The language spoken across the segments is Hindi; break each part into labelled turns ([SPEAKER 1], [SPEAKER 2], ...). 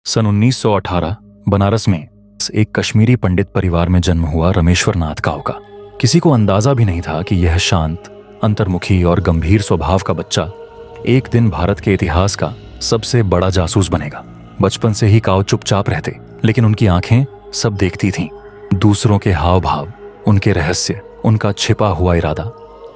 [SPEAKER 1] सन 1918 बनारस में एक कश्मीरी पंडित परिवार में जन्म हुआ रमेश्वर नाथ काव का। किसी को अंदाजा भी नहीं था कि यह शांत, अंतर्मुखी और गंभीर स्वभाव का बच्चा एक दिन भारत के इतिहास का सबसे बड़ा जासूस बनेगा। बचपन से ही काव चुपचाप रहते, लेकिन उनकी आंखें सब देखती थीं। दूसरों के हाव भाव, उनके रहस्य, उनका छिपा हुआ इरादा,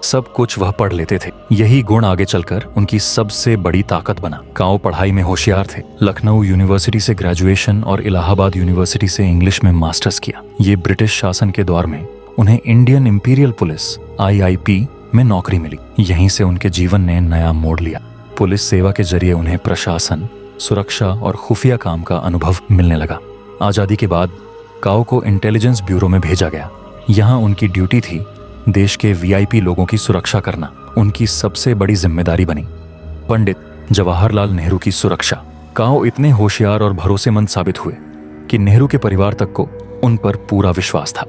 [SPEAKER 1] सब कुछ वह पढ़ लेते थे। यही गुण आगे चलकर उनकी सबसे बड़ी ताकत बना। काव पढ़ाई में होशियार थे। लखनऊ यूनिवर्सिटी से ग्रेजुएशन और इलाहाबाद यूनिवर्सिटी से इंग्लिश में मास्टर्स किया। ये ब्रिटिश शासन के दौर में उन्हें इंडियन इंपीरियल पुलिस IIP में नौकरी मिली। यहीं से उनके जीवन ने नया मोड़ लिया। पुलिस सेवा के जरिए उन्हें प्रशासन, सुरक्षा और खुफिया काम का अनुभव मिलने लगा। आजादी के बाद काव को इंटेलिजेंस ब्यूरो में भेजा गया। यहाँ उनकी ड्यूटी थी देश के VIP लोगों की सुरक्षा करना। उनकी सबसे बड़ी जिम्मेदारी बनी पंडित जवाहरलाल नेहरू की सुरक्षा। काव इतने होशियार और भरोसेमंद साबित हुए कि नेहरू के परिवार तक को उन पर पूरा विश्वास था।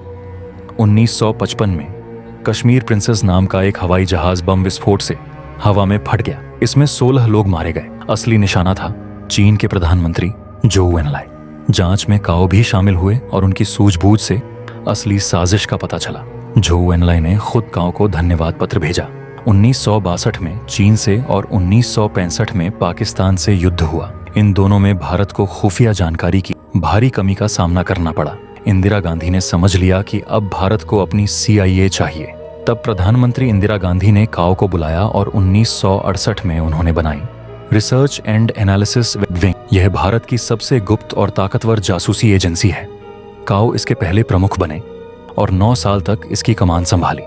[SPEAKER 1] 1955 में कश्मीर प्रिंसेस नाम का एक हवाई जहाज बम विस्फोट से हवा में फट गया। इसमें 16 लोग मारे गए। असली निशाना था चीन के प्रधानमंत्री जोऊ एनलाई। जांच में काव भी शामिल हुए और उनकी सूझबूझ से असली साजिश का पता चला। जोऊ एनलाई ने खुद काव को धन्यवाद पत्र भेजा। 1962 में चीन से और 1965 में पाकिस्तान से युद्ध हुआ। इन दोनों में भारत को खुफिया जानकारी की भारी कमी का सामना करना पड़ा। इंदिरा गांधी ने समझ लिया कि अब भारत को अपनी CIA चाहिए। तब प्रधानमंत्री इंदिरा गांधी ने काव को बुलाया और 1968 में उन्होंने बनाई रिसर्च एंड एनालिसिस विंग। यह भारत की सबसे गुप्त और ताकतवर जासूसी एजेंसी है। काव इसके पहले प्रमुख बने और 9 साल तक इसकी कमान संभाली।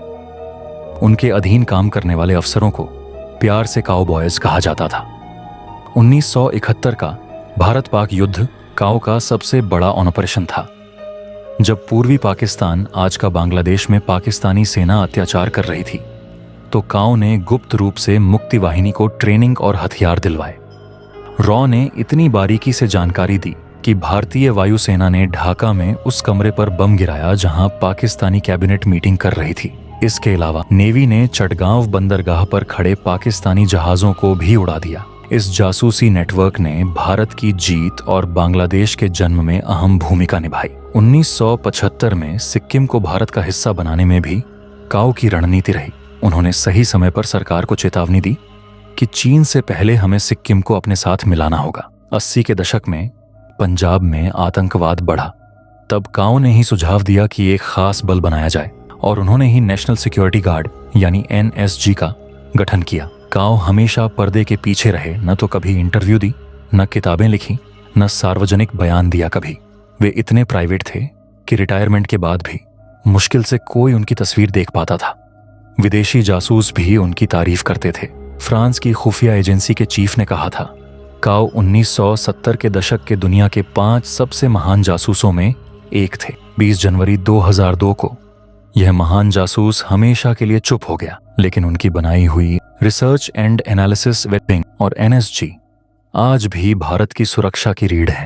[SPEAKER 1] उनके अधीन काम करने वाले अफसरों को प्यार से काव बॉयज कहा जाता था। 1971 का भारत पाक युद्ध काव का सबसे बड़ा ऑपरेशन था। जब पूर्वी पाकिस्तान, आज का बांग्लादेश में पाकिस्तानी सेना अत्याचार कर रही थी, तो काव ने गुप्त रूप से मुक्ति वाहिनी को ट्रेनिंग और हथियार दिलवाए। रॉ ने इतनी बारीकी से जानकारी दी कि भारतीय वायुसेना ने ढाका में उस कमरे पर बम गिराया जहां पाकिस्तानी कैबिनेट मीटिंग कर रही थी। इसके अलावा नेवी ने चटगांव बंदरगाह पर खड़े पाकिस्तानी जहाजों को भी उड़ा दिया। इस जासूसी नेटवर्क ने भारत की जीत और बांग्लादेश के जन्म में अहम भूमिका निभाई। 1975 में सिक्किम को भारत का हिस्सा बनाने में भी काव की रणनीति रही। उन्होंने सही समय पर सरकार को चेतावनी दी कि चीन से पहले हमें सिक्किम को अपने साथ मिलाना होगा। 80 के दशक में पंजाब में आतंकवाद बढ़ा। तब काव ने ही सुझाव दिया कि एक खास बल बनाया जाए और उन्होंने ही नेशनल सिक्योरिटी गार्ड यानी NSG का गठन किया। काव हमेशा पर्दे के पीछे रहे। न तो कभी इंटरव्यू दी, न किताबें लिखी, न सार्वजनिक बयान दिया कभी। वे इतने प्राइवेट थे कि रिटायरमेंट के बाद भी मुश्किल से कोई उनकी तस्वीर देख पाता था। विदेशी जासूस भी उनकी तारीफ करते थे। फ्रांस की खुफिया एजेंसी के चीफ ने कहा था, काव 1970 के दशक के दुनिया के 5 सबसे महान जासूसों में एक थे। 20 जनवरी 2002 को यह महान जासूस हमेशा के लिए चुप हो गया, लेकिन उनकी बनाई हुई रिसर्च एंड एनालिसिस विंग और NSG आज भी भारत की सुरक्षा की रीढ़ है।